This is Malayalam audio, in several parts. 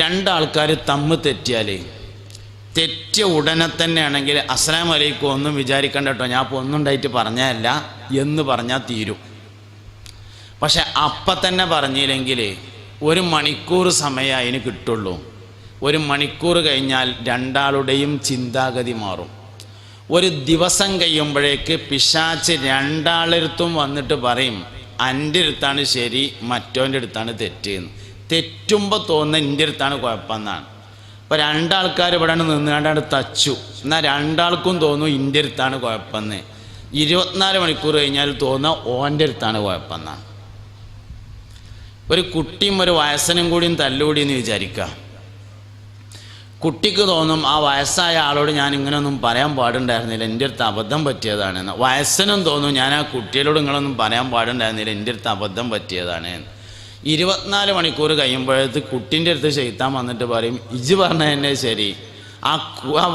രണ്ടാൾക്കാർ തമ്മിൽ തെറ്റിയാൽ തെറ്റിയ ഉടനെ തന്നെ ആണെങ്കിൽ അസ്സലാമു അലൈക്കും ഒന്നും വിചാരിക്കണ്ട കേട്ടോ, ഞാൻ ഇപ്പോൾ ഒന്നും ഉണ്ടായിട്ട് പറഞ്ഞതല്ല എന്ന് പറഞ്ഞാൽ തീരും. പക്ഷെ അപ്പം തന്നെ പറഞ്ഞില്ലെങ്കിൽ 1 മണിക്കൂർ സമയം അതിന് കിട്ടുള്ളൂ. 1 മണിക്കൂർ കഴിഞ്ഞാൽ രണ്ടാളുടെയും ചിന്താഗതി മാറും. ഒരു ദിവസം കഴിയുമ്പോഴേക്ക് പിശാച്ച് രണ്ടാളടുത്തും വന്നിട്ട് പറയും, എൻ്റെ അടുത്താണ് ശരി, മറ്റോൻ്റെ അടുത്താണ് തെറ്റെന്ന്. തെറ്റുമ്പോൾ തോന്നുന്ന എൻ്റെ അടുത്താണ് കുഴപ്പമെന്നാണ്. അപ്പോൾ രണ്ടാൾക്കാർ ഇവിടെ നിന്നുകൊണ്ടാണ് തച്ചു, എന്നാൽ രണ്ടാൾക്കും തോന്നും എൻ്റെ അടുത്താണ് കുഴപ്പമെന്ന്. 24 മണിക്കൂർ കഴിഞ്ഞാൽ തോന്നുക ഓൻ്റെ അടുത്താണ് കുഴപ്പമെന്നാണ്. ഒരു കുട്ടിയും ഒരു വയസ്സനും കൂടിയും തല്ലുകൂടിയെന്ന് വിചാരിക്കുക. കുട്ടിക്ക് തോന്നും ആ വയസ്സായ ആളോട് ഞാൻ ഇങ്ങനെയൊന്നും പറയാൻ പാടുണ്ടായിരുന്നില്ല, എൻ്റെ അടുത്ത് അബദ്ധം പറ്റിയതാണെന്ന്. വയസ്സനും തോന്നും ഞാൻ ആ കുട്ടികളോട് ഇങ്ങളൊന്നും പറയാൻ പാടുണ്ടായിരുന്നില്ല, എൻ്റെ അടുത്ത് അബദ്ധം പറ്റിയതാണ്. 24 മണിക്കൂർ കഴിയുമ്പോഴത്ത് കുട്ടീൻ്റെ അടുത്ത് ശൈത്താൻ വന്നിട്ട് പറയും, ഇജ്ജ് പറഞ്ഞ തന്നെ ശരി, ആ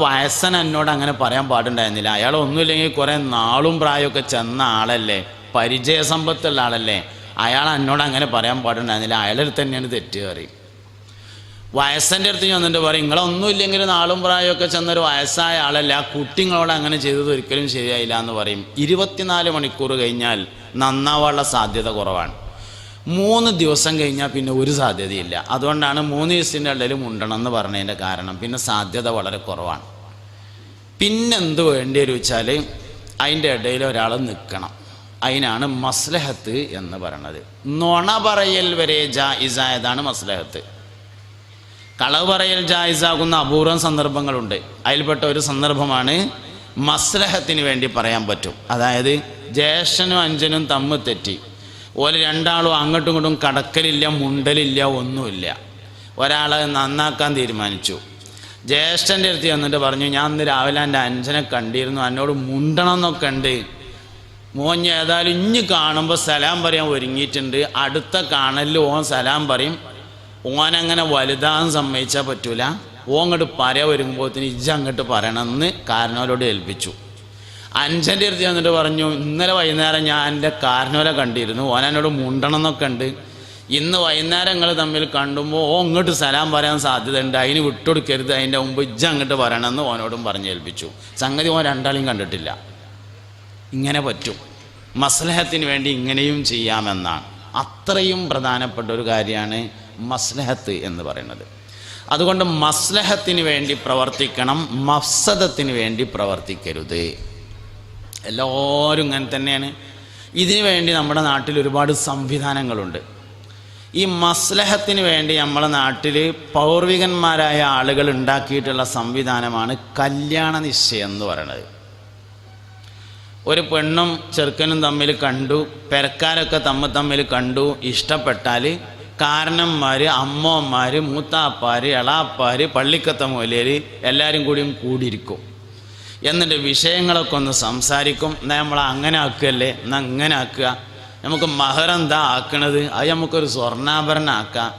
വയസ്സൻ എന്നോട് അങ്ങനെ പറയാൻ പാടുണ്ടായിരുന്നില്ല. അയാൾ ഒന്നുമില്ലെങ്കിൽ കുറേ നാളും പ്രായമൊക്കെ ചെന്ന ആളല്ലേ, പരിചയസമ്പത്തുള്ള ആളല്ലേ, അയാൾ എന്നോട് അങ്ങനെ പറയാൻ പാടുണ്ടായിരുന്നില്ല, അയാളുടെ അടുത്ത് തന്നെയാണ് തെറ്റ് പറയും. വയസ്സൻ്റെ അടുത്ത് ചെന്നിട്ട് പറയും, നിങ്ങളൊന്നുമില്ലെങ്കിൽ നാളും പ്രായമൊക്കെ ചെന്നൊരു വയസ്സായ ആളല്ല, ആ കുട്ടിങ്ങളോട് അങ്ങനെ ചെയ്തത് ഒരിക്കലും ശരിയായില്ല എന്ന് പറയും. 24 മണിക്കൂർ കഴിഞ്ഞാൽ നന്നാവാനുള്ള സാധ്യത കുറവാണ്. 3 ദിവസം കഴിഞ്ഞാൽ പിന്നെ ഒരു സാധ്യതയില്ല. അതുകൊണ്ടാണ് 3 ദിവസത്തിൻ്റെ ഇടയിൽ മുണ്ടണം എന്ന് പറഞ്ഞതിൻ്റെ കാരണം. പിന്നെ സാധ്യത വളരെ കുറവാണ്. പിന്നെന്ത് വേണ്ടി വരും വെച്ചാൽ അതിൻ്റെ ഇടയിൽ ഒരാൾ നിൽക്കണം. അതിനാണ് മസ്ലഹത്ത് എന്ന് പറയുന്നത്. നുണ പറയൽ വരെ ജായിസായതാണ് മസ്ലഹത്ത്. കളവ് പറയൽ ജായിസാകുന്ന അപൂർവം സന്ദർഭങ്ങളുണ്ട്. അതിൽപ്പെട്ട ഒരു സന്ദർഭമാണ് മസ്ലഹത്തിന് വേണ്ടി പറയാൻ പറ്റും. അതായത് ജ്യേഷ്ഠനും അഞ്ചനും തമ്മിൽ തെറ്റി, ഓല് രണ്ടാളും അങ്ങോട്ടും ഇങ്ങോട്ടും കടക്കലില്ല, മുണ്ടലില്ല, ഒന്നുമില്ല. ഒരാൾ നന്നാക്കാൻ തീരുമാനിച്ചു. ജ്യേഷ്ഠൻ്റെ അടുത്ത് ചെന്നിട്ട് പറഞ്ഞു, ഞാൻ ഇന്ന് രാവിലെ എൻ്റെ അഞ്ചനെ കണ്ടിരുന്നു, എന്നോട് മുണ്ടണം എന്നൊക്കെ ഉണ്ട്. മോൻ ഏതായാലും ഇഞ്ഞ് കാണുമ്പോൾ സലാം പറയാൻ ഒരുങ്ങിയിട്ടുണ്ട്, അടുത്ത കാണലിൽ ഓൻ സലാം പറയും. ഓനങ്ങനെ വലുതാൻ സമ്മതിച്ചാൽ പറ്റൂല, ഓൻ അങ്ങോട്ട് പറയാൻ വരുമ്പോഴത്തേന് ഇജ്ജ് അങ്ങോട്ട് പറയണമെന്ന് കാരണവരോട് ഏൽപ്പിച്ചു. അഞ്ചൻ്റെ അടുത്ത് ചെന്നിട്ട് പറഞ്ഞു, ഇന്നലെ വൈകുന്നേരം ഞാൻ എൻ്റെ കാരണവരെ കണ്ടിരുന്നു, ഓൻ എന്നോട് മുണ്ടണം എന്നൊക്കെ ഉണ്ട്, ഇന്ന് വൈകുന്നേരം നിങ്ങൾ തമ്മിൽ കണ്ടുമ്പോൾ ഓൻ ഇങ്ങോട്ട് സലാം പറയാൻ സാധ്യതയുണ്ട്, അതിന് വിട്ടുകൊടുക്കരുത്, അതിൻ്റെ മുമ്പ് ഇജ്ജ് അങ്ങോട്ട് പറയണമെന്ന് ഓനോടും പറഞ്ഞേൽപ്പിച്ചു. സംഗതി ഓൻ രണ്ടാളെയും കണ്ടിട്ടില്ല. ഇങ്ങനെ പറ്റും, മസ്ലഹത്തിന് വേണ്ടി ഇങ്ങനെയും ചെയ്യാമെന്നാണ്. അത്രയും പ്രധാനപ്പെട്ട ഒരു കാര്യമാണ് മസ്ലഹത്ത് എന്ന് പറയുന്നത്. അതുകൊണ്ട് മസ്ലഹത്തിന് വേണ്ടി പ്രവർത്തിക്കണം, മഫ്സദത്തിന് വേണ്ടി പ്രവർത്തിക്കരുത്. എല്ലാവരും ഇങ്ങനെ തന്നെയാണ്. ഇതിനു വേണ്ടി നമ്മുടെ നാട്ടിൽ ഒരുപാട് സംവിധാനങ്ങളുണ്ട്. ഈ മസ്ലഹത്തിന് വേണ്ടി നമ്മുടെ നാട്ടിൽ പൗർവികന്മാരായ ആളുകൾ ഉണ്ടാക്കിയിട്ടുള്ള സംവിധാനമാണ് കല്യാണ നിശ്ചയം എന്ന് പറയുന്നത്. ഒരു പെണ്ണും ചെറുക്കനും തമ്മിൽ കണ്ടു, പെരക്കാരൊക്കെ തമ്മിൽ കണ്ടു, ഇഷ്ടപ്പെട്ടാൽ കാരണന്മാർ, അമ്മമാർ, മൂത്താപ്പാർ, എളാപ്പാർ, പള്ളിക്കത്ത മൂലയിൽ എല്ലാവരും കൂടിയിരിക്കും. എന്നിട്ട് വിഷയങ്ങളൊക്കെ ഒന്ന് സംസാരിക്കും. എന്നാൽ നമ്മൾ അങ്ങനെ ആക്കുകയല്ലേ, എന്നാൽ അങ്ങനെ ആക്കുക, നമുക്ക് മഹറെന്താ ആക്കണത്, അത് നമുക്കൊരു സ്വർണ്ണാഭരണം ആക്കാം,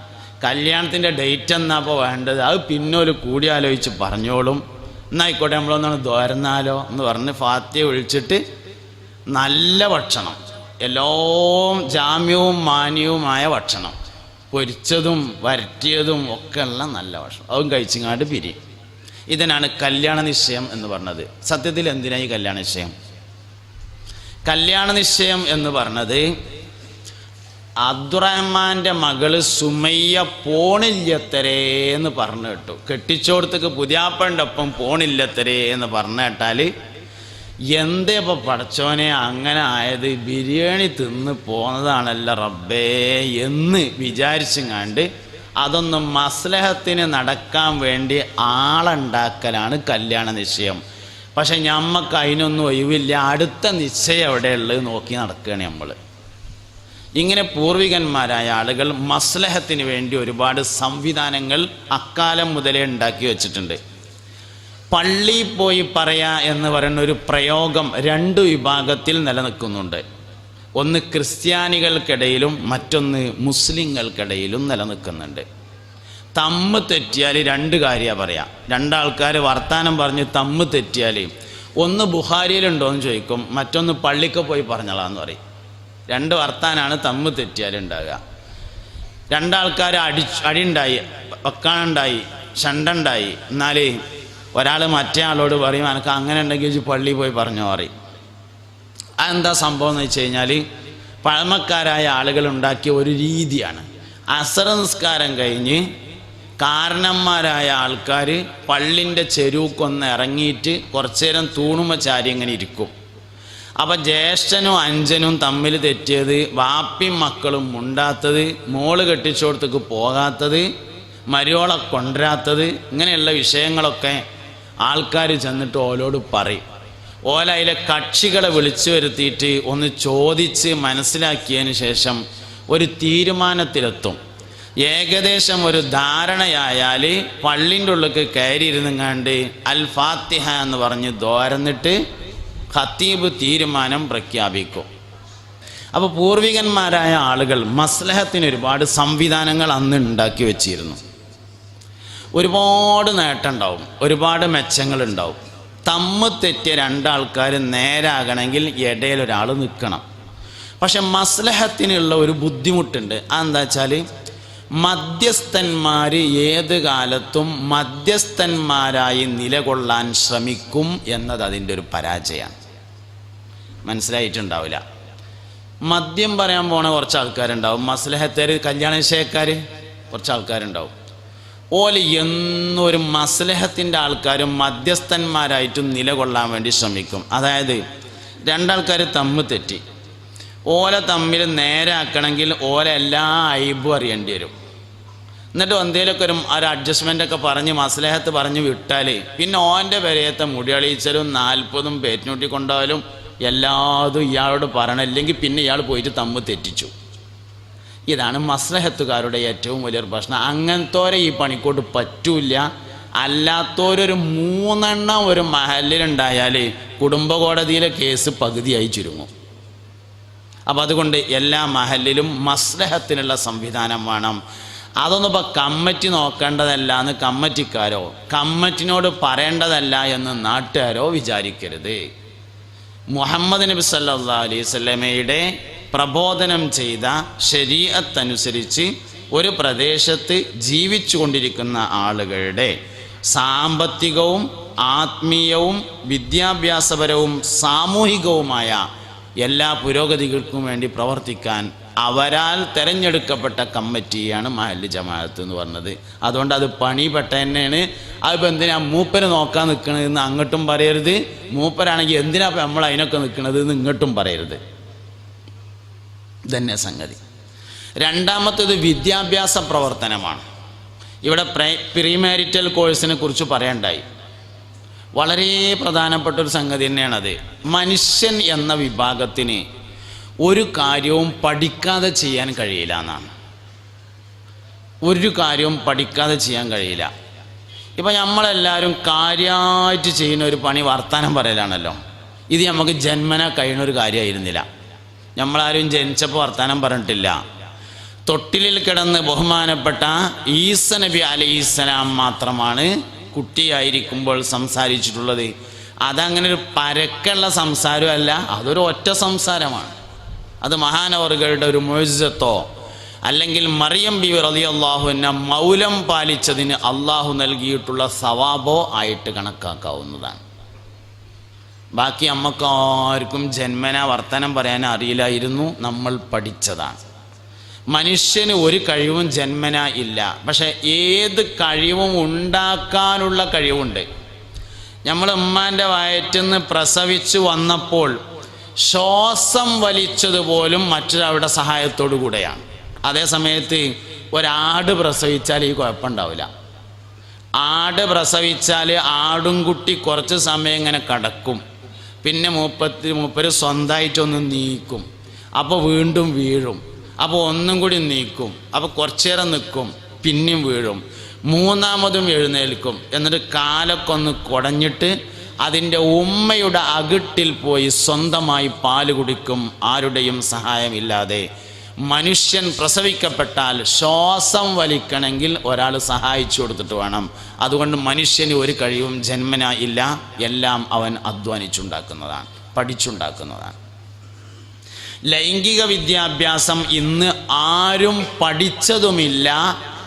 കല്യാണത്തിൻ്റെ ഡേറ്റ് എന്നാ അപ്പോൾ വേണ്ടത്, അത് പിന്നൊരു കൂടിയാലോചിച്ച് പറഞ്ഞോളും, എന്നായിക്കോട്ടെ നമ്മളൊന്നാണ് ദ്വാരന്നാലോ എന്ന് പറഞ്ഞ് ഫാത്തിഹ ഒഴിച്ചിട്ട് നല്ല ഭക്ഷണം, എല്ലാം ജാമ്യവും മാന്യവുമായ ഭക്ഷണം, പൊരിച്ചതും വരട്ടിയതും ഒക്കെ ഉള്ള നല്ല ഭക്ഷണം, അതും കഴിച്ചിങ്ങാണ്ട് പിരിയും. ഇതിനാണ് കല്യാണ നിശ്ചയം എന്ന് പറഞ്ഞത്. സത്യത്തിൽ എന്തിനായി കല്യാണ നിശ്ചയം? കല്യാണ നിശ്ചയം എന്ന് പറഞ്ഞത് അബ്ദുറഹ്മാൻ്റെ മകള് സുമയ്യ പോണില്ലത്തരേ എന്ന് പറഞ്ഞു കേട്ടു. കെട്ടിച്ചോടത്തേക്ക് പുതിയാപ്പൻ്റെ ഒപ്പം പോണില്ലത്തരേ എന്ന് പറഞ്ഞു കേട്ടാൽ എന്തേ ഇപ്പോൾ പടച്ചോനെ അങ്ങനെ ആയത്, ബിരിയാണി തിന്ന് പോന്നതാണല്ലോ റബ്ബേ എന്ന് വിചാരിച്ചങ്ങാണ്ട് അതൊന്ന് മസ്ലഹത്തിന് നടക്കാൻ വേണ്ടി ആളുണ്ടാക്കലാണ് കല്യാണ നിശ്ചയം. പക്ഷെ ഞമ്മക്ക് അതിനൊന്നും ഒഴിവില്ല, അടുത്ത നിശ്ചയം എവിടെയുള്ളത് നോക്കി നടക്കുകയാണ് നമ്മൾ. ഇങ്ങനെ പൂർവികന്മാരായ ആളുകൾ മസ്ലഹത്തിന് വേണ്ടി ഒരുപാട് സംവിധാനങ്ങൾ അക്കാലം മുതലേ ഉണ്ടാക്കി വച്ചിട്ടുണ്ട്. പള്ളിയിൽ പോയി പറയാ എന്ന് പറയുന്ന ഒരു പ്രയോഗം 2 വിഭാഗത്തിൽ നിലനിൽക്കുന്നുണ്ട്. ഒന്ന് ക്രിസ്ത്യാനികൾക്കിടയിലും മറ്റൊന്ന് മുസ്ലിങ്ങൾക്കിടയിലും നിലനിൽക്കുന്നുണ്ട്. തമ്മ് തെറ്റിയാൽ 2 കാര്യമാണ് പറയാം. 2 ആൾക്കാർ വർത്താനം പറഞ്ഞ് തമ്മ് തെറ്റിയാൽ ഒന്ന് ബുഖാരിയിലുണ്ടോ എന്ന് ചോദിക്കും, മറ്റൊന്ന് പള്ളിക്ക് പോയി പറഞ്ഞോളാന്ന് പറയും. 2 വർത്താനാണ് തമ്മ് തെറ്റിയാൽ ഉണ്ടാകുക. രണ്ടാൾക്കാർ അടിയുണ്ടായി, വെക്കാനുണ്ടായി, ഷണ്ടുണ്ടായി. എന്നാൽ ഒരാൾ മറ്റേ ആളോട് പറയും എനിക്ക് അങ്ങനെ ഉണ്ടെങ്കിൽ പള്ളിയിൽ പോയി പറഞ്ഞോ പറയും. അതെന്താ സംഭവം എന്ന് വെച്ച് കഴിഞ്ഞാൽ പഴമക്കാരായ ആളുകൾ ഉണ്ടാക്കിയ ഒരു രീതിയാണ്. അസർ നിസ്കാരം കഴിഞ്ഞ് കാരണന്മാരായ ആൾക്കാർ പള്ളിൻ്റെ ചെരുക്കൊന്ന് ഇറങ്ങിയിട്ട് കുറച്ചു നേരം തൂണുമ ചാരി ഇങ്ങനെ ഇരിക്കും. അപ്പം ജ്യേഷ്ഠനും അഞ്ചനും തമ്മിൽ തെറ്റിയത്, വാപ്പിയും മക്കളും മുണ്ടാത്തത്, മോള് കെട്ടിച്ചോടത്തേക്ക് പോകാത്തത്, മരിയോളെ കൊണ്ടുവരാത്തത്, ഇങ്ങനെയുള്ള വിഷയങ്ങളൊക്കെ ആൾക്കാർ ചെന്നിട്ട് ഓലോട് പറയും. ഓല അതിലെ കക്ഷികളെ വിളിച്ചു വരുത്തിയിട്ട് ഒന്ന് ചോദിച്ച് മനസ്സിലാക്കിയതിന് ശേഷം ഒരു തീരുമാനത്തിലെത്തും. ഏകദേശം ഒരു ധാരണയായാൽ പള്ളിൻ്റെ ഉള്ളിലേക്ക് കയറിയിരുന്നങ്ങാണ്ട് അൽ ഫാത്തിഹ എന്ന് പറഞ്ഞ് ദോരന്നിട്ട് ഖത്തീബ് തീരുമാനം പ്രഖ്യാപിക്കും. അപ്പോൾ പൂർവികന്മാരായ ആളുകൾ മസ്ലഹത്തിന് ഒരുപാട് സംവിധാനങ്ങൾ അന്ന് ഉണ്ടാക്കി വെച്ചിരുന്നു. ഒരുപാട് നേട്ടമുണ്ടാവും, ഒരുപാട് മെച്ചങ്ങളുണ്ടാവും. തമ്മിൽ തെറ്റിയ രണ്ടാൾക്കാർ നേരാകണമെങ്കിൽ ഇടയിലൊരാൾ നിൽക്കണം. പക്ഷെ മസ്ലഹത്തിനുള്ള ഒരു ബുദ്ധിമുട്ടുണ്ട്. അതെന്താ വെച്ചാൽ മധ്യസ്ഥന്മാർ ഏത് കാലത്തും മധ്യസ്ഥന്മാരായി നിലകൊള്ളാൻ ശ്രമിക്കും എന്നത് അതിൻ്റെ ഒരു പരാജയമാണ്. മനസ്സിലായിട്ടുണ്ടാവില്ല. മദ്യം പറയാൻ പോണ കുറച്ച് ആൾക്കാരുണ്ടാവും, മസ്ലഹത്തേർ കല്യാണ വിഷയക്കാർ കുറച്ച് ആൾക്കാരുണ്ടാവും. ഓല് എന്നൊരു മസ്ലഹത്തിൻ്റെ ആൾക്കാരും മധ്യസ്ഥന്മാരായിട്ടും നിലകൊള്ളാൻ വേണ്ടി ശ്രമിക്കും. അതായത് രണ്ടാൾക്കാർ തമ്മിൽ തെറ്റി, ഓല തമ്മിൽ നേരാക്കണമെങ്കിൽ ഓല എല്ലാ ഐബും അറിയേണ്ടി വരും. എന്നിട്ട് എന്തെങ്കിലുമൊക്കെ ഒരു അഡ്ജസ്റ്റ്മെൻ്റൊക്കെ പറഞ്ഞ് മസ്ലഹത്ത് പറഞ്ഞ് വിട്ടാൽ പിന്നെ ഓൻ്റെ പെരയത്തെ മുടിയളിച്ചലും 40 പേറ്റിനൂട്ടി കൊണ്ടുപോയാലും എല്ലാതും ഇയാളോട് പറയണം, അല്ലെങ്കിൽ പിന്നെ ഇയാൾ പോയിട്ട് തമ്മിൽ തെറ്റിച്ചു. ഇതാണ് മസ്ലഹത്തുകാരുടെ ഏറ്റവും വലിയൊരു പ്രശ്നം. അങ്ങനത്തോരെ ഈ പണിക്കോട്ട് പറ്റൂല. അല്ലാത്തവരൊരു 3 എണ്ണം ഒരു മഹലിലുണ്ടായാൽ കുടുംബ കോടതിയിലെ കേസ് പകുതിയായി ചുരുങ്ങും. അപ്പോൾ അതുകൊണ്ട് എല്ലാ മഹലിലും മസ്ലഹത്തിനുള്ള സംവിധാനം വേണം. അതൊന്നും ഇപ്പോൾ കമ്മിറ്റി നോക്കേണ്ടതല്ല എന്ന് കമ്മിറ്റിക്കാരോ കമ്മിറ്റിനോട് പറയേണ്ടതല്ല എന്ന് നാട്ടുകാരോ വിചാരിക്കരുത്. മുഹമ്മദ് നബി സല്ലല്ലാഹു അലൈഹി വസല്ലമയുടെ പ്രബോധനം ചെയ്ത ശരീഅത്ത് അനുസരിച്ച് ഒരു പ്രദേശത്ത് ജീവിച്ചു കൊണ്ടിരിക്കുന്ന ആളുകളുടെ സാമ്പത്തികവും ആത്മീയവും വിദ്യാഭ്യാസപരവും സാമൂഹികവുമായ എല്ലാ പുരോഗതികൾക്കും വേണ്ടി പ്രവർത്തിക്കാൻ അവരാൽ തിരഞ്ഞെടുക്കപ്പെട്ട കമ്മിറ്റിയാണ് മഹല്ല് ജമാഅത്ത് എന്ന് പറഞ്ഞത്. അതുകൊണ്ട് അത് പണിപ്പെട്ട തന്നെയാണ്. അതിപ്പോൾ എന്തിനാ മൂപ്പര് നോക്കാൻ നിൽക്കണതെന്ന് അങ്ങോട്ടും പറയരുത്, മൂപ്പരാണെങ്കിൽ എന്തിനാ ഇപ്പം നമ്മൾ അതിനൊക്കെ നിൽക്കണത് എന്ന് ഇങ്ങോട്ടും പറയരുത്. ഇതന്നെ സംഗതി. രണ്ടാമത്തേത് വിദ്യാഭ്യാസ പ്രവർത്തനമാണ്. ഇവിടെ പ്രീമാരിറ്റൽ കോഴ്സിനെ കുറിച്ച് പറയണ്ടായി. വളരെ പ്രധാനപ്പെട്ടൊരു സംഗതി തന്നെയാണത്. മനുഷ്യൻ എന്ന വിഭാഗത്തിന് ഒരു കാര്യവും പഠിക്കാതെ ചെയ്യാൻ കഴിയില്ല എന്നാണ്. ഒരു കാര്യവും പഠിക്കാതെ ചെയ്യാൻ കഴിയില്ല. ഇപ്പം നമ്മളെല്ലാവരും കാര്യമായിട്ട് ചെയ്യുന്ന ഒരു പണി വർത്താനം പറയലാണല്ലോ. ഇത് നമുക്ക് ജന്മന കഴിയുന്ന ഒരു കാര്യമായിരുന്നില്ല. നമ്മളാരും ജനിച്ചപ്പോൾ വർത്താനം പറഞ്ഞിട്ടില്ല. തൊട്ടിലിൽ കിടന്ന് ബഹുമാനപ്പെട്ട ഈസ നബി അലൈഹിസ്സലാം മാത്രമാണ് കുട്ടിയായിരിക്കുമ്പോൾ സംസാരിച്ചിട്ടുള്ളത്. അതങ്ങനെ ഒരു പരക്കുള്ള സംസാരമല്ല, അതൊരു ഒറ്റ സംസാരമാണ്. അത് മഹാനവറുകളുടെ ഒരു മുഅ്ജിസത്തോ അല്ലെങ്കിൽ മറിയം ബിവി റളിയല്ലാഹു അൻഹ മൗലം പാലിച്ചതിന് അള്ളാഹു നൽകിയിട്ടുള്ള സവാബോ ആയിട്ട് കണക്കാക്കാവുന്നതാണ്. ബാക്കി നമ്മൾക്കാർക്കും ജന്മന വർത്തനം പറയാൻ അറിയില്ലായിരുന്നു, നമ്മൾ പഠിച്ചതാണ്. മനുഷ്യന് ഒരു കഴിവും ജന്മന ഇല്ല, പക്ഷെ ഏത് കഴിവും ഉണ്ടാക്കാനുള്ള കഴിവുണ്ട്. നമ്മൾ ഉമ്മാൻ്റെ വയറ്റിന്ന് പ്രസവിച്ചു വന്നപ്പോൾ ശ്വാസം വലിച്ചതുപോലും മറ്റൊരാളുടെ സഹായത്തോടു കൂടെയാണ്. അതേ സമയത്ത് ഒരാട് പ്രസവിച്ചാൽ ഈ കുഴപ്പമുണ്ടാവില്ല. ആട് പ്രസവിച്ചാൽ ആടും കുട്ടി കുറച്ച് സമയം ഇങ്ങനെ കിടക്കും, പിന്നെ മൂപ്പര് സ്വന്തമായിട്ടൊന്ന് നീക്കും, അപ്പോൾ വീണ്ടും വീഴും, അപ്പോൾ ഒന്നും കൂടി നീക്കും, അപ്പോൾ കുറച്ചു നേരം നിൽക്കും, പിന്നെയും വീഴും, മൂന്നാമതും എഴുന്നേൽക്കും. എന്നിട്ട് കാലൊക്കെ ഒന്ന് കുടഞ്ഞിട്ട് അതിൻ്റെ ഉമ്മയുടെ അകിട്ടിൽ പോയി സ്വന്തമായി പാല് കുടിക്കും, ആരുടെയും സഹായമില്ലാതെ. മനുഷ്യൻ പ്രസവിക്കപ്പെട്ടാൽ ശ്വാസം വലിക്കണമെങ്കിൽ ഒരാൾ സഹായിച്ചു കൊടുത്തിട്ട് വേണം. അതുകൊണ്ട് മനുഷ്യന് ഒരു കഴിവും ജന്മന ഇല്ല, എല്ലാം അവൻ അധ്വാനിച്ചുണ്ടാക്കുന്നതാണ്, പഠിച്ചുണ്ടാക്കുന്നതാണ്. ലൈംഗിക വിദ്യാഭ്യാസം ഇന്ന് ആരും പഠിച്ചതുമില്ല,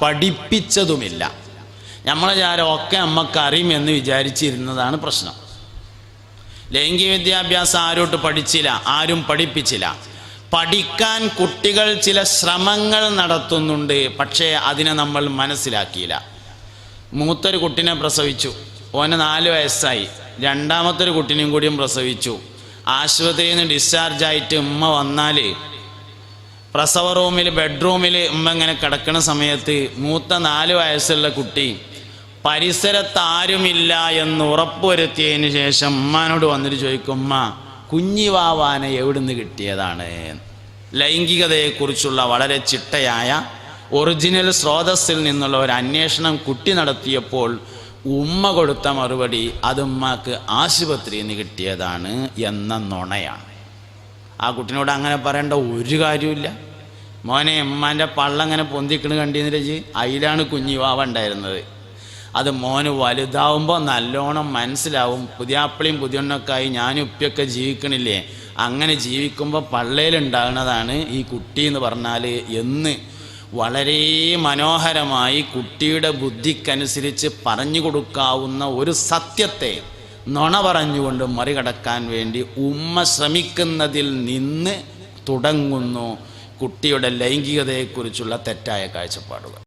പഠിപ്പിച്ചതുമില്ല. നമ്മളൊക്കെ നമ്മക്കറിയും എന്ന് വിചാരിച്ചിരുന്നതാണ് പ്രശ്നം. ലൈംഗിക വിദ്യാഭ്യാസം ആരോട്ട് പഠിച്ചില്ല, ആരും പഠിപ്പിച്ചില്ല. പഠിക്കാൻ കുട്ടികൾ ചില ശ്രമങ്ങൾ നടത്തുന്നുണ്ട്, പക്ഷേ അതിനെ നമ്മൾ മനസ്സിലാക്കിയില്ല. മൂത്തൊരു കുട്ടിനെ പ്രസവിച്ചു, ഓന് 4 വയസ്സായി. രണ്ടാമത്തൊരു കുട്ടിനെയും കൂടിയും പ്രസവിച്ചു. ആശുപത്രിയിൽ നിന്ന് ഡിസ്ചാർജായിട്ട് ഉമ്മ വന്നാൽ പ്രസവ റൂമിൽ, ബെഡ്റൂമിൽ ഉമ്മ ഇങ്ങനെ കിടക്കുന്ന സമയത്ത് മൂത്ത 4 വയസ്സുള്ള കുട്ടി പരിസരത്ത് ആരുമില്ല എന്ന് ഉറപ്പുവരുത്തിയതിന് ശേഷം ഉമ്മാനോട് വന്നിട്ട് ചോദിക്കും, ഉമ്മ കുഞ്ഞിവാവാനെ എവിടുന്ന് കിട്ടിയതാണ്? ലൈംഗികതയെക്കുറിച്ചുള്ള വളരെ ചിട്ടയായ ഒറിജിനൽ സ്രോതസ്സിൽ നിന്നുള്ള ഒരു അന്വേഷണം കുട്ടി നടത്തിയപ്പോൾ ഉമ്മ കൊടുത്ത മറുപടി അത് ഉമ്മക്ക് ആശുപത്രിയിൽ നിന്ന് കിട്ടിയതാണ് എന്ന നുണയാണ്. ആ കുട്ടിനോട് അങ്ങനെ പറയേണ്ട ഒരു കാര്യമില്ല. മോനെ, ഉമ്മാൻ്റെ പള്ളങ്ങനെ പൊന്തിക്കണ് കണ്ടിരുന്നില്ല, അതിലാണ് കുഞ്ഞിവാവ ഉണ്ടായിരുന്നത്. അത് മോന് വലുതാവുമ്പോൾ നല്ലോണം മനസ്സിലാവും. പുതിയാപ്പിളിയും പുതിയണ്ണൊക്കെയായി ഞാനും ഉപ്പിയൊക്കെ ജീവിക്കണില്ലേ, അങ്ങനെ ജീവിക്കുമ്പോൾ പള്ളയിലുണ്ടാകുന്നതാണ് ഈ കുട്ടി എന്ന് പറഞ്ഞാൽ എന്ന് വളരെ മനോഹരമായി കുട്ടിയുടെ ബുദ്ധിക്കനുസരിച്ച് പറഞ്ഞു കൊടുക്കാവുന്ന ഒരു സത്യത്തെ നുണ പറഞ്ഞുകൊണ്ട് മറികടക്കാൻ വേണ്ടി ഉമ്മ ശ്രമിക്കുന്നതിൽ നിന്ന് തുടങ്ങുന്നു കുട്ടിയുടെ ലൈംഗികതയെക്കുറിച്ചുള്ള തെറ്റായ കാഴ്ചപ്പാടുകൾ.